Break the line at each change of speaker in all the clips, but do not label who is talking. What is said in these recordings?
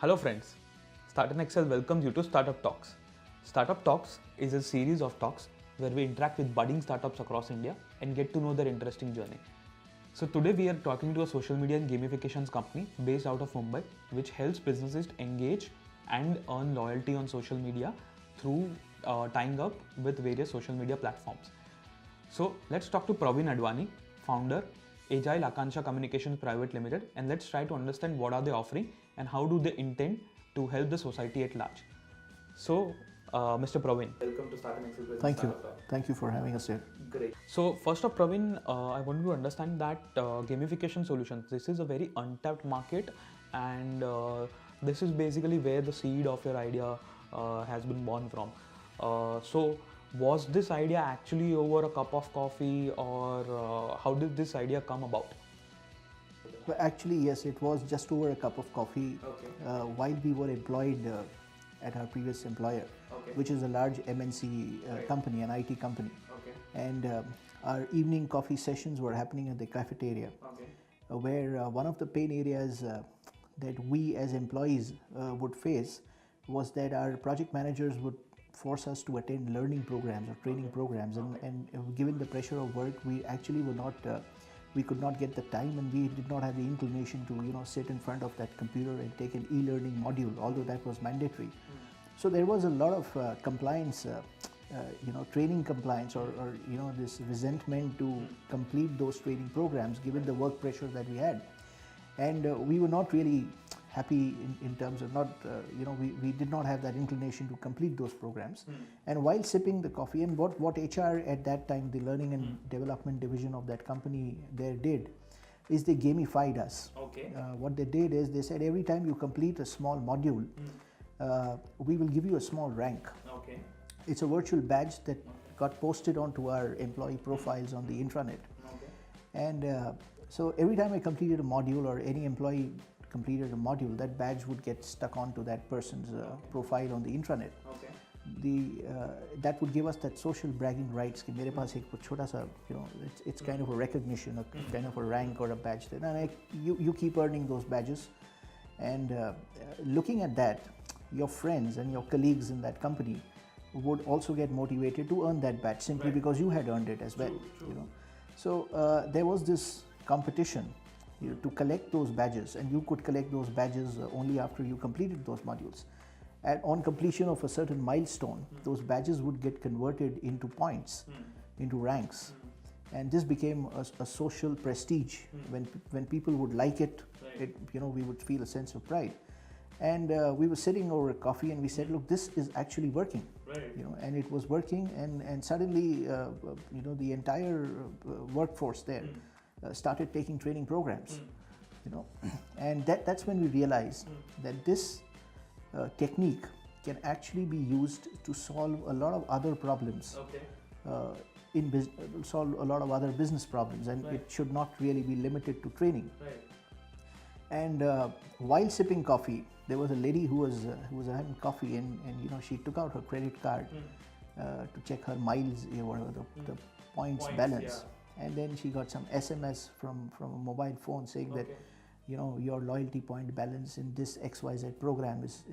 Hello friends, StartUp welcomes you to Startup Talks. Startup Talks is a series of talks where we interact with budding startups across India and get to know their interesting journey. So today we are talking to a social media and gamifications company based out of Mumbai, which helps businesses engage and earn loyalty on social media through tying up with various social media platforms. So let's talk to Praveen Advani, founder, Agile Akanksha Communications Private Limited, and let's try to understand what are they offering and how do they intend to help the society at large. So, Mr. Praveen, welcome to StartUp.
Thank you. Thank you for having us here.
Great. So, first of Praveen, I want to understand that gamification solutions, this is a very untapped market, and this is basically where the seed of your idea has been born from. So, was this idea actually over a cup of coffee, or how did this idea come about?
Well, actually, yes, it was just over a cup of coffee while we were employed at our previous employer, which is a large MNC company, an IT company. And our evening coffee sessions were happening at the cafeteria, where one of the pain areas that we as employees would face was that our project managers would force us to attend learning programs or training programs, and given the pressure of work, we actually were not we could not get the time, and we did not have the inclination to sit in front of that computer and take an e-learning module, although that was mandatory. So there was a lot of compliance, training compliance, or this resentment to complete those training programs given the work pressure that we had, and we were not really happy in terms of we did not have that inclination to complete those programs. And while sipping the coffee, and what HR at that time, the learning and development division of that company there did, is they gamified us. What they did is they said, every time you complete a small module, we will give you a small rank. It's a virtual badge that got posted onto our employee profiles on the intranet. And so every time I completed a module, or any employee completed a module, that badge would get stuck onto that person's profile on the intranet. That would give us that social bragging rights. Ki mere paas ek chota sa, it's kind of a recognition, a kind of a rank or a badge. And you keep earning those badges. And looking at that, your friends and your colleagues in that company would also get motivated to earn that badge simply because you had earned it as well. So there was this competition to collect those badges, and you could collect those badges only after you completed those modules. And on completion of a certain milestone, those badges would get converted into points, into ranks, and this became a social prestige. When people would like it, we would feel a sense of pride. And we were sitting over coffee, and we said, look, this is actually working. And it was working, and suddenly the entire workforce there started taking training programs, and that's when we realized that this technique can actually be used to solve a lot of other problems, solve a lot of other business problems, and it should not really be limited to training. And while sipping coffee, there was a lady who was having coffee, and she took out her credit card to check her miles, whatever the points balance. And then she got some SMS from a mobile phone saying that, your loyalty point balance in this XYZ program is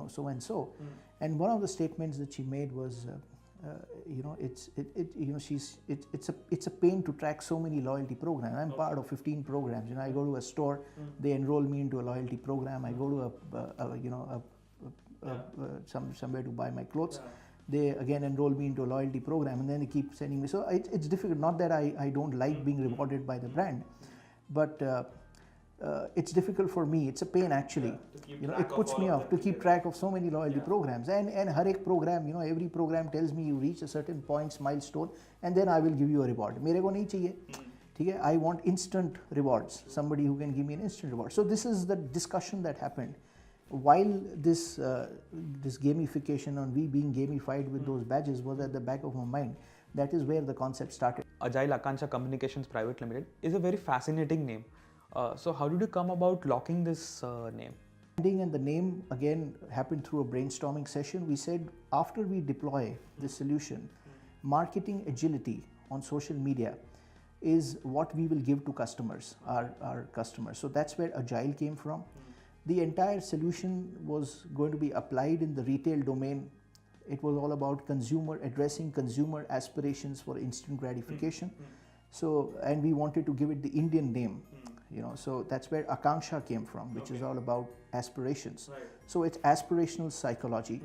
so and so. And one of the statements that she made was, it's a pain to track so many loyalty programs. I'm part of 15 programs. I go to a store, they enroll me into a loyalty program. I go to somewhere to buy my clothes. They again enroll me into a loyalty program, and then they keep sending me. So it's difficult. Not that I don't like being rewarded by the brand, but it's difficult for me. It's a pain actually. It puts me off to keep track of so many loyalty programs. And har ek program, every program tells me you reach a certain points milestone, and then I will give you a reward. Mere ko nahi chahiye. I want instant rewards. Somebody who can give me an instant reward. So this is the discussion that happened. While this gamification, on we being gamified with those badges, was at the back of my mind, that is where the concept started.
Agile Akanksha Communications Private Limited is a very fascinating name. So how did you come about locking this name?
And the name again happened through a brainstorming session. We said, after we deploy this solution, marketing agility on social media is what we will give to customers, our customers. So that's where Agile came from. The entire solution was going to be applied in the retail domain. It was all about addressing consumer aspirations for instant gratification. So, and we wanted to give it the Indian name, so that's where Akanksha came from, which is all about aspirations.
Right.
So it's aspirational psychology.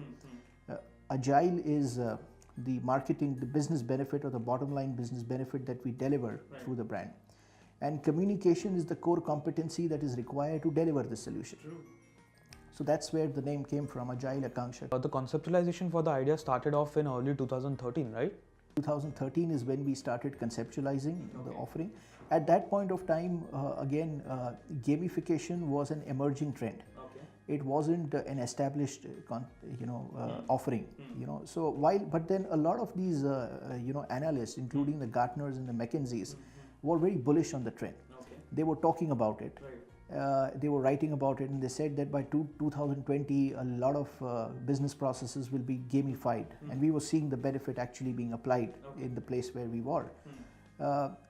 Agile is the marketing, the business benefit or the bottom line business benefit that we deliver through the brand. And communication is the core competency that is required to deliver the solution.
True.
So that's where the name came from, Agile Akanksha.
The conceptualization for the idea started off in early 2013, right?
2013 is when we started conceptualizing the offering. At that point of time, again, gamification was an emerging trend.
Okay.
It wasn't an established, offering. So but then a lot of these, analysts, including the Gartners and the McKinseys, were very bullish on the trend.
Okay.
They were talking about it.
Right.
They were writing about it, and they said that by 2020 a lot of business processes will be gamified, and we were seeing the benefit actually being applied in the place where we were.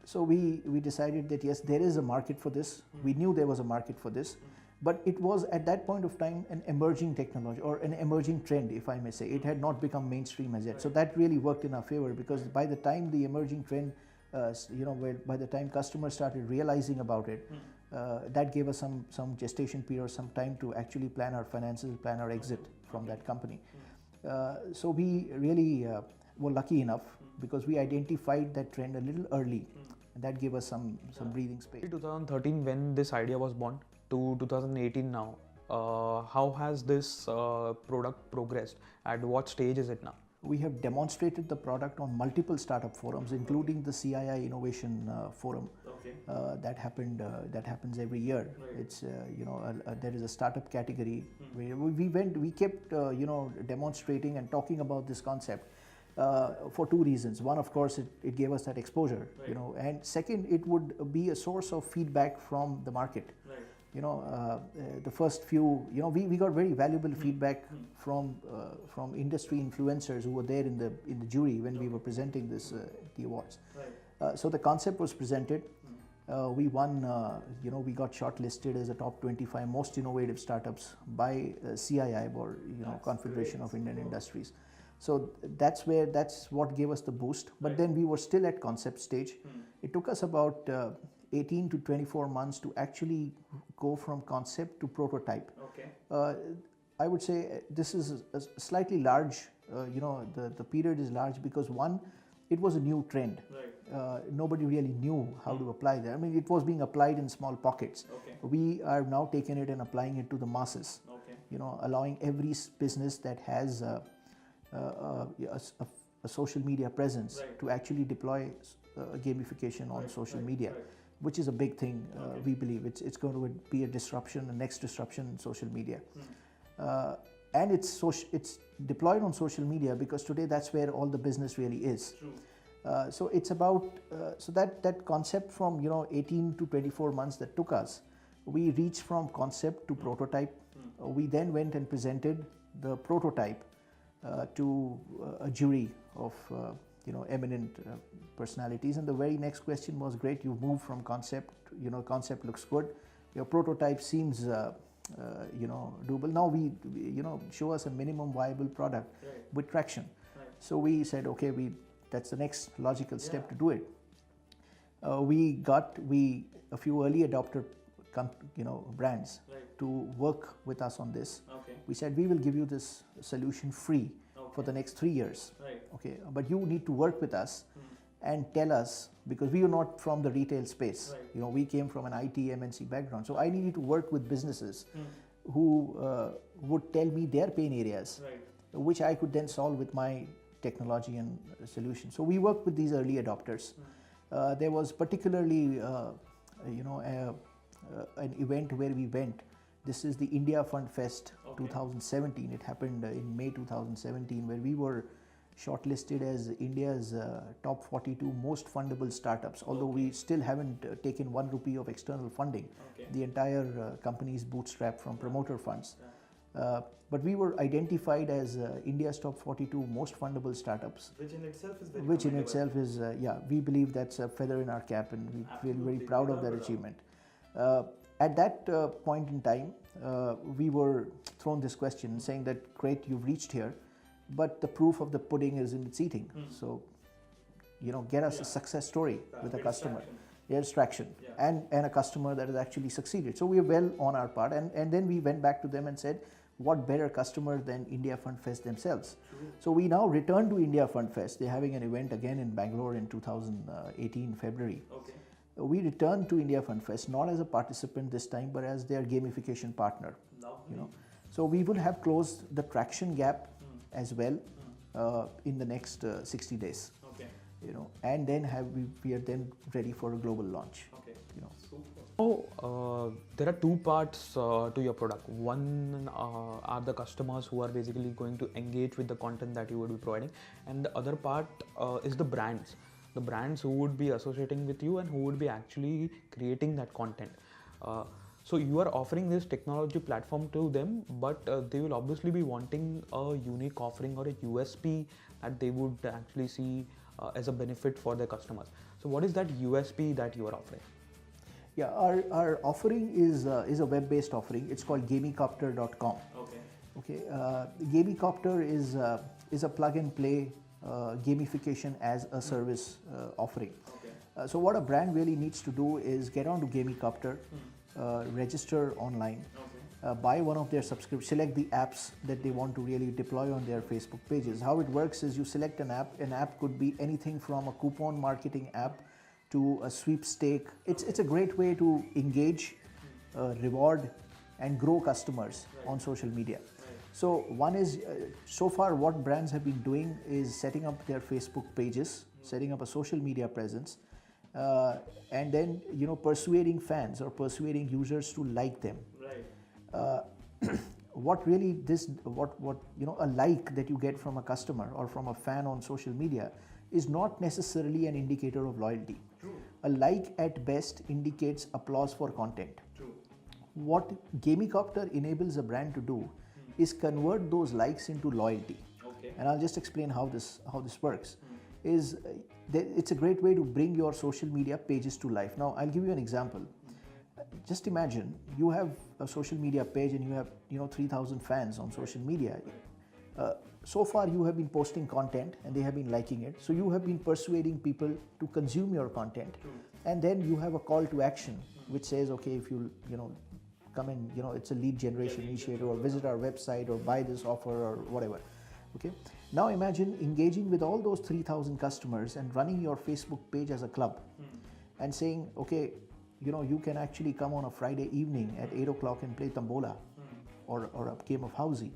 So we decided that yes, there is a market for this. We knew there was a market for this, but it was at that point of time an emerging technology or an emerging trend, if I may say. It had not become mainstream as yet. So that really worked in our favor, because by the time the emerging trend, by the time customers started realizing about it, that gave us some gestation period or some time to actually plan our finances, plan our exit from that company. So we really were lucky enough, because we identified that trend a little early, and that gave us some breathing space.
2013 when this idea was born to 2018 now, how has this product progressed? At what stage is it now?
We have demonstrated the product on multiple startup forums, including the CII Innovation Forum.
Okay.
That happens every year.
Right.
It's there is a startup category where we kept demonstrating and talking about this concept for two reasons. One, of course, it gave us that exposure,
Right.
and second, it would be a source of feedback from the market.
Right.
The first few, we got very valuable feedback from industry influencers who were there in the jury when we were presenting the awards.
Right.
So the concept was presented. We won, we got shortlisted as a top 25 most innovative startups by CII, or Confederation of Indian Industries. So that's what gave us the boost. But then we were still at concept stage. It took us about 18 to 24 months to actually go from concept to prototype.
Okay.
I would say this is a slightly large, the period is large, because one, it was a new trend.
Right.
Nobody really knew how to apply that. I mean, it was being applied in small pockets.
Okay.
We are now taking it and applying it to the masses.
Okay.
Allowing every business that has a social media presence
Right.
to actually deploy gamification on social media.
Right.
Which is a big thing. We believe it's going to be a disruption, the next disruption in social media. And it's deployed on social media because today that's where all the business really is.
True.
So it's about that concept from 18 to 24 months that took us. We reached from concept to prototype. We then went and presented the prototype to a jury of eminent personalities, and the very next question was, great, you've moved from concept, concept looks good, your prototype seems doable, now we show us a minimum viable product.
Right.
With traction.
Right.
So we said, okay, that's the next logical step to do it. We got a few early adopter brands
Right.
to work with us on this.
Okay.
We said, we will give you this solution free for the next 3 years.
Right.
Okay, but you need to work with us and tell us, because we are not from the retail space.
Right.
We came from an IT MNC background, so I needed to work with businesses who would tell me their pain areas,
Right.
which I could then solve with my technology and solution. So we worked with these early adopters. There was particularly an event where we went. This is the India Fund Fest 2017. It happened in May 2017, where we were shortlisted as India's top 42 most fundable startups, although we still haven't taken 1 rupee of external funding.
Okay.
The entire company is bootstrapped from promoter funds. But we were identified as India's top 42 most fundable startups.
Which in itself is very
Which in
commendable.
itself is, we believe that's a feather in our cap, and we feel very proud of that achievement. At that point in time, we were thrown this question saying that, great, you've reached here, but the proof of the pudding is in its eating. So, get us a success story with a customer. There's traction and a customer that has actually succeeded. So we are well on our part. And then we went back to them and said, what better customer than India Fund Fest themselves? So we now return to India Fund Fest. They're having an event again in Bangalore in 2018, February. We return to India Fund Fest not as a participant this time, but as their gamification partner. So we will have closed the traction gap as well in the next 60 days. And then we are then ready for a global launch.
So there are two parts to your product. One are the customers who are basically going to engage with the content that you would be providing, and the other part is the brands who would be associating with you and who would be actually creating that content. So you are offering this technology platform to them, but they will obviously be wanting a unique offering or a USP that they would actually see as a benefit for their customers. So what is that USP that you are offering?
Yeah, our offering is a web-based offering. It's called gamicopter.com. Okay. Gamicopter is a plug-and-play gamification as a service offering. So what a brand really needs to do is get onto Gamicopter, register online, buy one of their subscriptions, select the apps that they want to really deploy on their Facebook pages. How it works is you select an app. An app could be anything from a coupon marketing app to a sweepstake. It's a great way to engage, reward, and grow customers on social media. So one is, so far what brands have been doing is setting up their Facebook pages, setting up a social media presence, and then persuading fans or persuading users to like them. What really a like that you get from a customer or from a fan on social media is not necessarily an indicator of loyalty. A like at best indicates applause for content. What Gamicopter enables a brand to do is convert those likes into loyalty. And I'll just explain how this works. It's a great way to bring your social media pages to life. Now I'll give you an example. Just imagine you have a social media page and you have 3,000 fans on social media. So far you have been posting content and they have been liking it. So you have been persuading people to consume your content. And then you have a call to action which says, okay, if you come in, it's a lead generation initiative, or visit our website, or buy this offer, or whatever. Okay. Now imagine engaging with all those 3,000 customers and running your Facebook page as a club and saying, okay, you can actually come on a Friday evening at 8 o'clock and play Tambola or a game of Housey.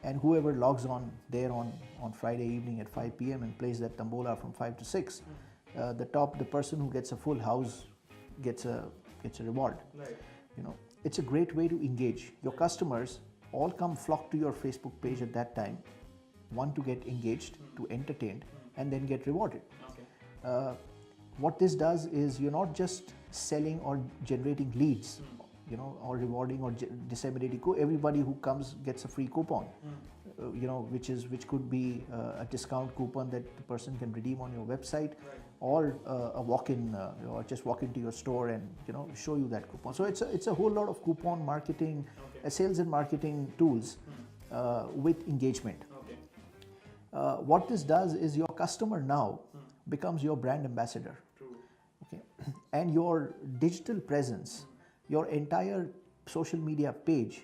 And whoever logs on there on Friday evening at 5 p.m. and plays that Tambola from 5 to 6, the person who gets a full house gets a reward. It's a great way to engage. Your customers all flock to your Facebook page at that time, want to get engaged, to entertained, and then get rewarded. What this does is you're not just selling or generating leads, or rewarding or disseminating. Everybody who comes gets a free coupon, which could be a discount coupon that the person can redeem on your website, or a walk-in, or just walk into your store and show you that coupon. So it's a whole lot of coupon marketing, sales and marketing tools with engagement. What this does is your customer now becomes your brand ambassador. Okay, and your digital presence, your entire social media page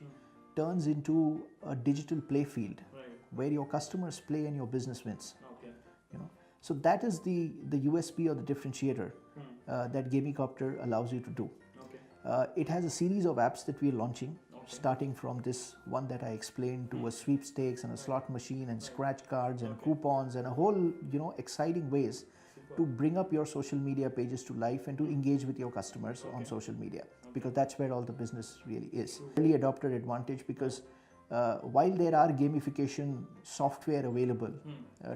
turns into a digital play field where your customers play and your business wins. So that is the USP or the differentiator that Gamicopter allows you to do. It has a series of apps that we are launching, starting from this one that I explained, to a sweepstakes and a slot machine and scratch cards and coupons and a whole exciting ways to bring up your social media pages to life and to engage with your customers on social media, because that's where all the business really is. Early adopter advantage, because while there are gamification software available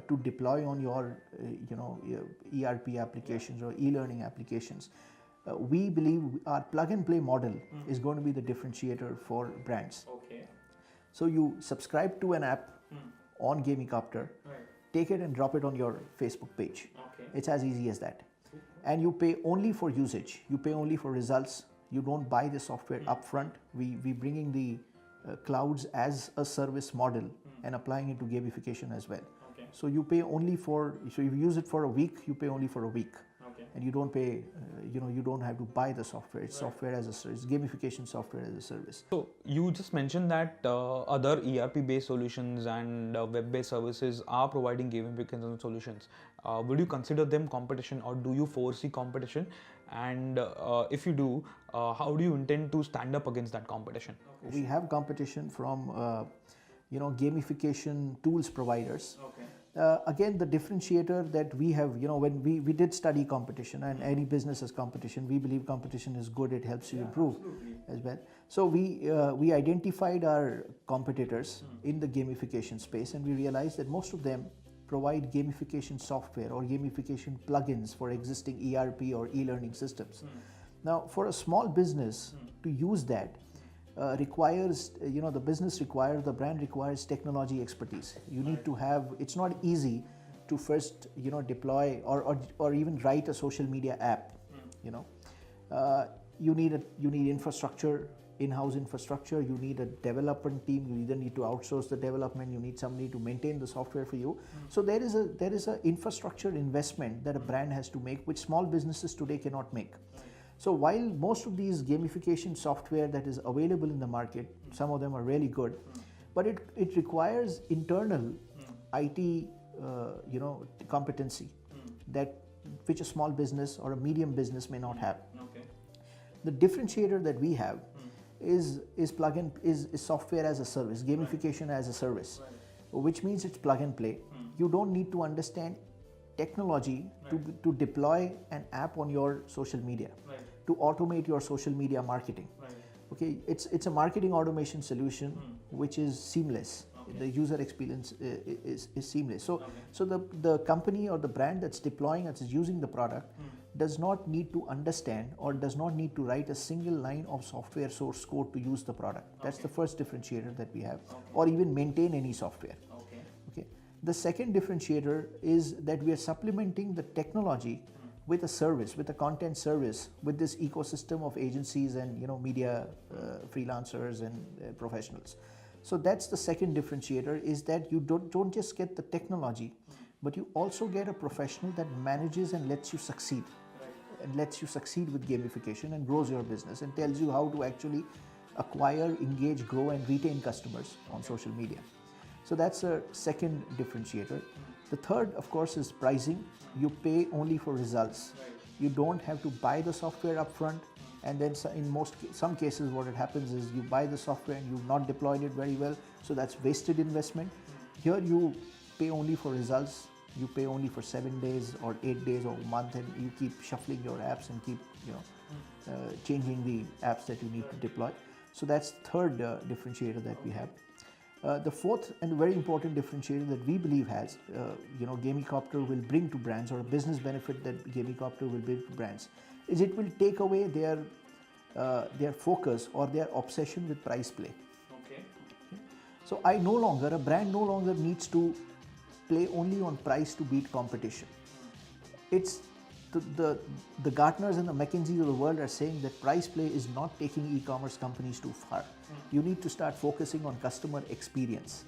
to deploy on your ERP applications or e-learning applications, we believe our plug-and-play model is going to be the differentiator for brands. So you subscribe to an app on Gamicopter, take it and drop it on your Facebook page. It's as easy as that. And you pay only for usage. You pay only for results. You don't buy the software upfront. We bringing the clouds as a service model and applying it to gamification as well.
Okay.
So you pay only for, so if you use it for a week, you pay only for a week.
Okay.
And you don't pay, you don't have to buy the software. It's software as a service, gamification software as a service.
So you just mentioned that other ERP-based solutions and web-based services are providing gamification solutions. Would you consider them competition, or do you foresee competition? And if you do, how do you intend to stand up against that competition?
We have competition from, gamification tools providers.
Okay.
Again, the differentiator that we have, when we did study competition, and any business has competition, we believe competition is good, it helps you improve as well. So we identified our competitors in the gamification space, and we realized that most of them provide gamification software or gamification plugins for existing ERP or e-learning systems. Now, for a small business to use that, requires, the business requires, the brand requires technology expertise. You need to have, it's not easy to first, deploy or even write a social media app, you need infrastructure, in-house infrastructure, you need a development team, you either need to outsource the development, you need somebody to maintain the software for you. So there is a infrastructure investment that a brand has to make, which small businesses today cannot make. So while most of these gamification software that is available in the market, some of them are really good, but it requires internal IT, competency that which a small business or a medium business may not have.
Okay.
The differentiator that we have is software as a service, gamification as a service, which means it's plug and play. You don't need to understand technology to deploy an app on your social media, to automate your social media marketing. Okay, it's a marketing automation solution which is seamless. The user experience is seamless. So the company or the brand that's deploying, that's using the product, does not need to understand or does not need to write a single line of software source code to use the product. That's the first differentiator that we have, or even maintain any software. Okay. The second differentiator is that we are supplementing the technology with a service, with a content service, with this ecosystem of agencies and media freelancers and professionals. So that's the second differentiator, is that you don't just get the technology, but you also get a professional that manages and lets you succeed, and lets you succeed with gamification and grows your business and tells you how to actually acquire, engage, grow and retain customers on social media. So that's a second differentiator. The third, of course, is pricing. You pay only for results. You don't have to buy the software upfront, and then in some cases what it happens is you buy the software and you've not deployed it very well, so that's wasted investment. Here you pay only for results. You pay only for 7 days or 8 days or a month, and you keep shuffling your apps and keep changing the apps that you need to deploy. So that's the third differentiator that we have. The fourth and very important differentiator that we believe has, Gamicopter will bring to brands, or a business benefit that Gamicopter will bring to brands, is it will take away their focus or their obsession with price play.
Okay.
So a brand no longer needs to play only on price to beat competition. It's the Gartners and the McKinseys of the world are saying that price play is not taking e-commerce companies too far. You need to start focusing on customer experience.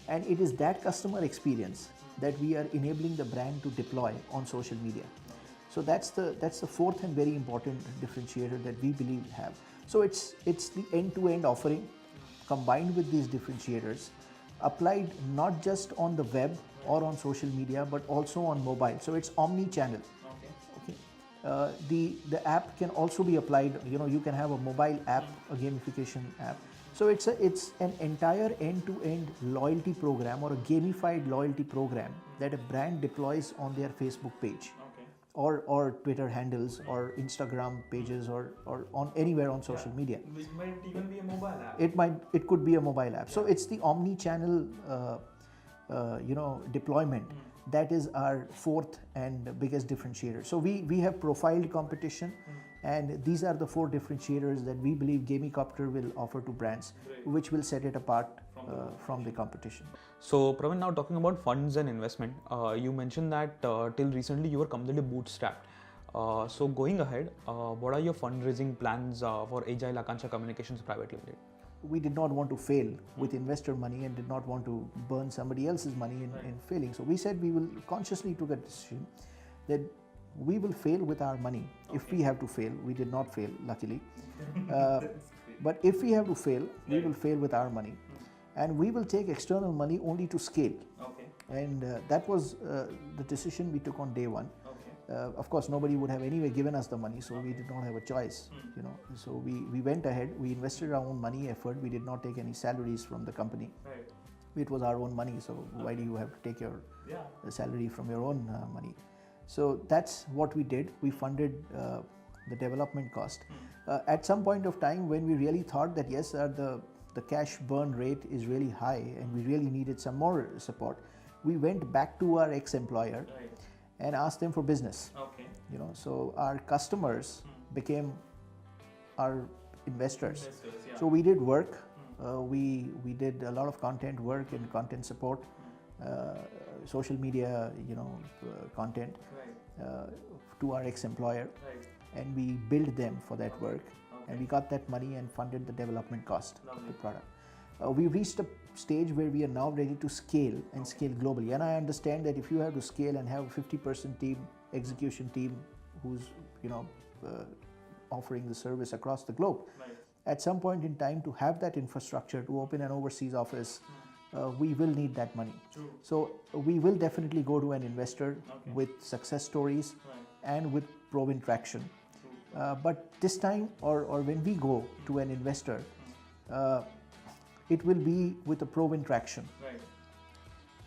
And it is that customer experience that we are enabling the brand to deploy on social media. So that's the fourth and very important differentiator that we believe have. So it's the end-to-end offering combined with these differentiators, applied not just on the web or on social media, but also on mobile. So it's omni-channel. Okay. The app can also be applied. You can have a mobile app, a gamification app. So it's an entire end-to-end loyalty program, or a gamified loyalty program that a brand deploys on their Facebook page, or Twitter handles, or Instagram pages, or on anywhere on social media.
Which might even be a mobile app.
It could be a mobile app. So it's the omni-channel deployment. That is our fourth and biggest differentiator. So we have profiled competition, and these are the four differentiators that we believe Gamicopter will offer to brands, which will set it apart from the competition.
So Praveen, now talking about funds and investment, you mentioned that till recently you were completely bootstrapped. So going ahead, what are your fundraising plans for Agile Akanksha Communications Private Limited?
We did not want to fail with investor money and did not want to burn somebody else's money in failing. So we said we will consciously took a decision that we will fail with our money. If we have to fail, we did not fail, luckily. But if we have to fail, we will fail with our money. And we will take external money only to scale. And that was the decision we took on day one. Of course, nobody would have anyway given us the money, so we did not have a choice. So we went ahead. We invested our own money, effort. We did not take any salaries from the company. It was our own money. So why do you have to take your salary from your own money? So that's what we did. We funded the development cost. At some point of time, when we really thought that yes, the cash burn rate is really high and we really needed some more support, we went back to our ex-employer and asked them for business. So our customers became our investors. So we did work. We did a lot of content work and content support, social media, content to our ex-employer, and we billed them for that work, and we got that money and funded the development cost of the product. We reached a stage where we are now ready to scale and scale globally. And I understand that if you have to scale and have a 50% team, execution team, who's offering the service across the globe, at some point in time to have that infrastructure to open an overseas office, we will need that money. So we will definitely go to an investor with success stories and with proven traction. But this time, or when we go to an investor, it will be with a proven traction.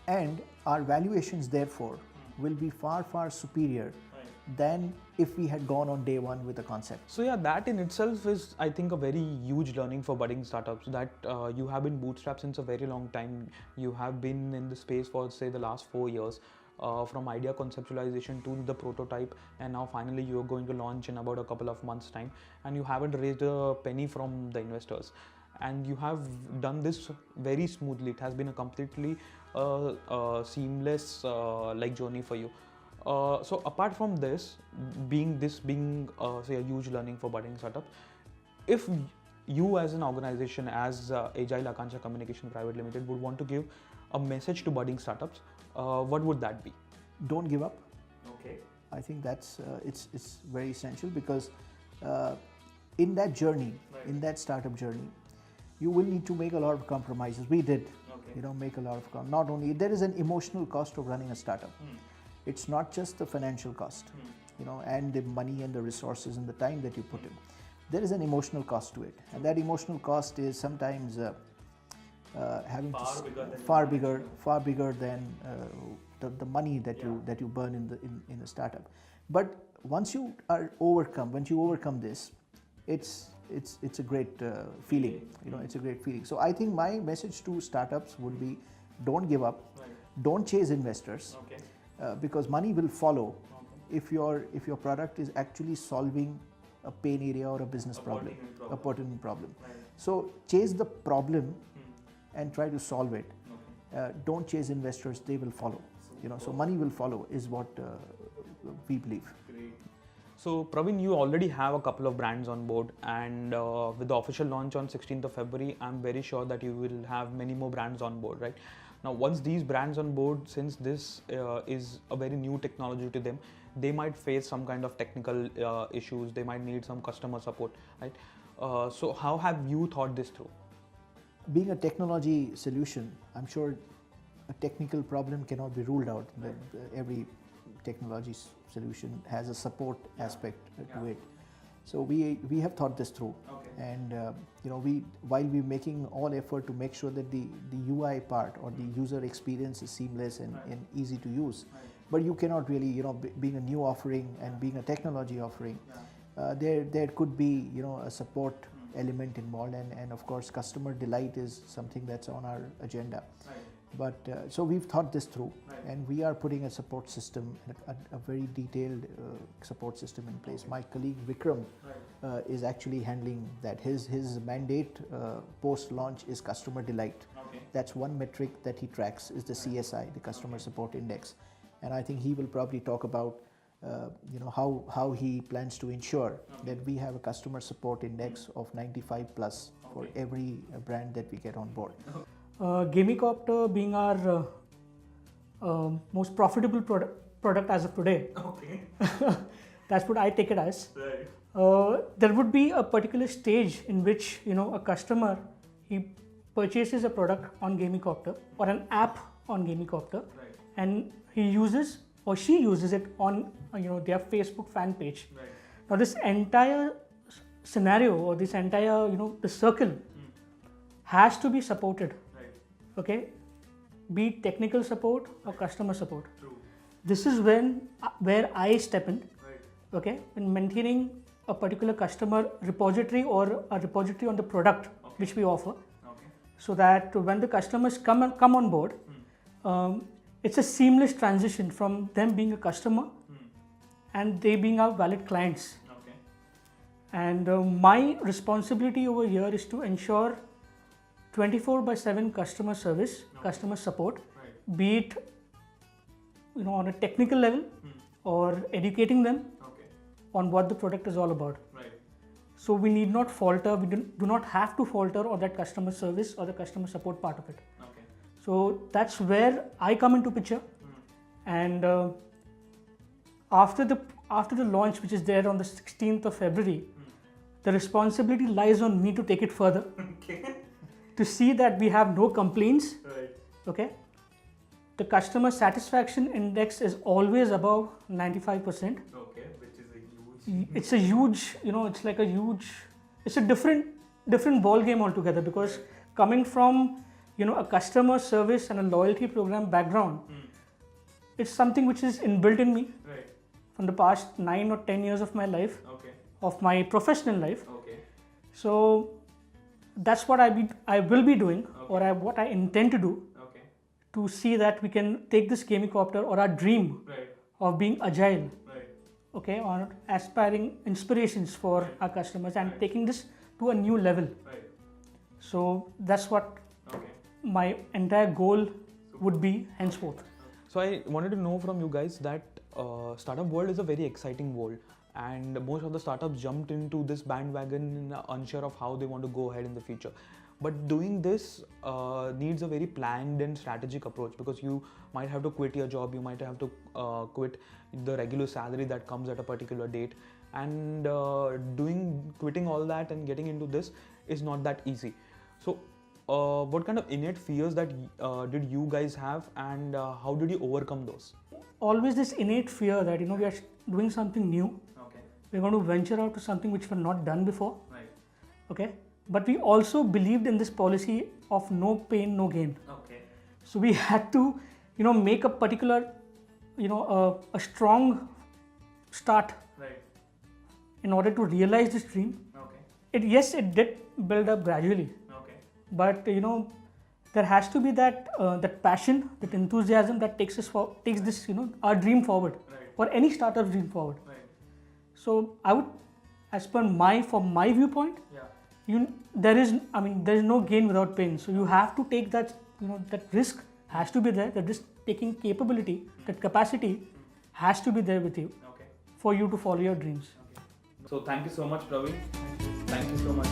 And our valuations, therefore, will be far, far superior than if we had gone on day one with a concept.
So yeah, that in itself is, I think, a very huge learning for budding startups, that you have been bootstrapped since a very long time. You have been in the space for, say, the last 4 years. From idea conceptualization to the prototype, and now finally you are going to launch in about a couple of months' time, and you haven't raised a penny from the investors, and you have done this very smoothly. It has been a completely seamless journey for you. So apart from this being say a huge learning for budding startups, if you as an organization, as Agile Akanksha Communication Private Limited, would want to give a message to budding startups, what would that be?
Don't give up. I think that's it's very essential, because in that journey, in that startup journey, you will need to make a lot of compromises. We did, make a lot of not only there is an emotional cost of running a startup. It's not just the financial cost, and the money and the resources and the time that you put in. There is an emotional cost to it, and that emotional cost is sometimes having far bigger than the money that you burn in a startup. But once you overcome this, it's a great feeling. It's a great feeling. So I think my message to startups would be: don't give up, don't chase investors, because money will follow if your product is actually solving a pain area or a business problem, a pertinent problem. So chase the problem and try to solve it. Don't chase investors; they will follow. So money will follow is what we believe.
So Praveen, you already have a couple of brands on board, and with the official launch on 16th of February, I'm very sure that you will have many more brands on board, right? Now, once these brands on board, since this is a very new technology to them, they might face some kind of technical issues. They might need some customer support, right? So how have you thought this through?
Being a technology solution, I'm sure a technical problem cannot be ruled out. Every technology solution has a support aspect to it. So we have thought this through, and while we're making all effort to make sure that the UI part or the user experience is seamless and easy to use, but you cannot really, being a new offering and being a technology offering, there could be a support element involved, and of course customer delight is something that's on our agenda. But so we've thought this through, and we are putting a support system, a very detailed support system in place. My colleague Vikram is actually handling that. His mandate post-launch is customer delight. That's one metric that he tracks, is the CSI, the Customer Support Index. And I think he will probably talk about how he plans to ensure that we have a customer support index of 95 plus for every brand that we get on board.
Gamicopter being our most profitable product as of today.
Okay.
That's what I take it as.
Right.
There would be a particular stage in which a customer, he purchases a product on Gamicopter or an app on Gamicopter,
Right.
and he uses or she uses it on their Facebook fan page.
Right.
Now this entire scenario or this entire the circle has to be supported.
Right.
Okay, be it technical support or customer support.
True.
This is where I step in.
Right.
Okay, in maintaining a particular customer repository or a repository on the product which we offer,
Okay.
so that when the customers come on board, it's a seamless transition from them being a customer and they being our valid clients.
Okay.
And my responsibility over here is to ensure 24/7 customer service, customer support,
Right.
be it on a technical level or educating them
Okay.
on what the product is all about.
Right.
So we need not falter, we do not have to falter on that customer service or the customer support part of it.
Okay.
So that's where I come into picture. And after the launch, which is there on the 16th of February, the responsibility lies on me to take it further,
Okay.
to see that we have no complaints.
Right.
Okay, the customer satisfaction index is always above 95%.
Okay. Which is a huge.
It's a huge, it's like a huge, it's a different ball game altogether, because coming from a customer service and a loyalty program background, it's something which is inbuilt in me
Right.
from the past 9 or 10 years of my life,
Okay.
of my professional life.
Okay.
So that's what I will be doing, or what I intend to do,
Okay.
to see that we can take this Gamicopter or our dream
Right.
of being agile,
Right.
okay, on aspiring inspirations for our customers and taking this to a new level.
Right.
So that's what
Okay.
my entire goal would be henceforth.
So I wanted to know from you guys that startup world is a very exciting world, and most of the startups jumped into this bandwagon unsure of how they want to go ahead in the future. But doing this needs a very planned and strategic approach, because you might have to quit your job, you might have to quit the regular salary that comes at a particular date, and quitting all that and getting into this is not that easy. So what kind of innate fears that did you guys have, and how did you overcome those?
Always this innate fear that we are doing something new.
Okay.
We're going to venture out to something which we've not done before.
Right.
Okay, but we also believed in this policy of no pain, no gain.
Okay.
So we had to make a particular a strong start
Right.
in order to realize this dream.
Okay.
It did build up gradually,
Okay.
but there has to be that passion, that enthusiasm that takes this our dream forward,
Right.
or any startup dream forward.
Right.
So I would, as per from my viewpoint,
Yeah.
there is no gain without pain. So you have to take that, that risk has to be there. The risk taking capability, that capacity has to be there with you
Okay.
for you to follow your dreams.
So thank you so much, Praveen. Thank you so much.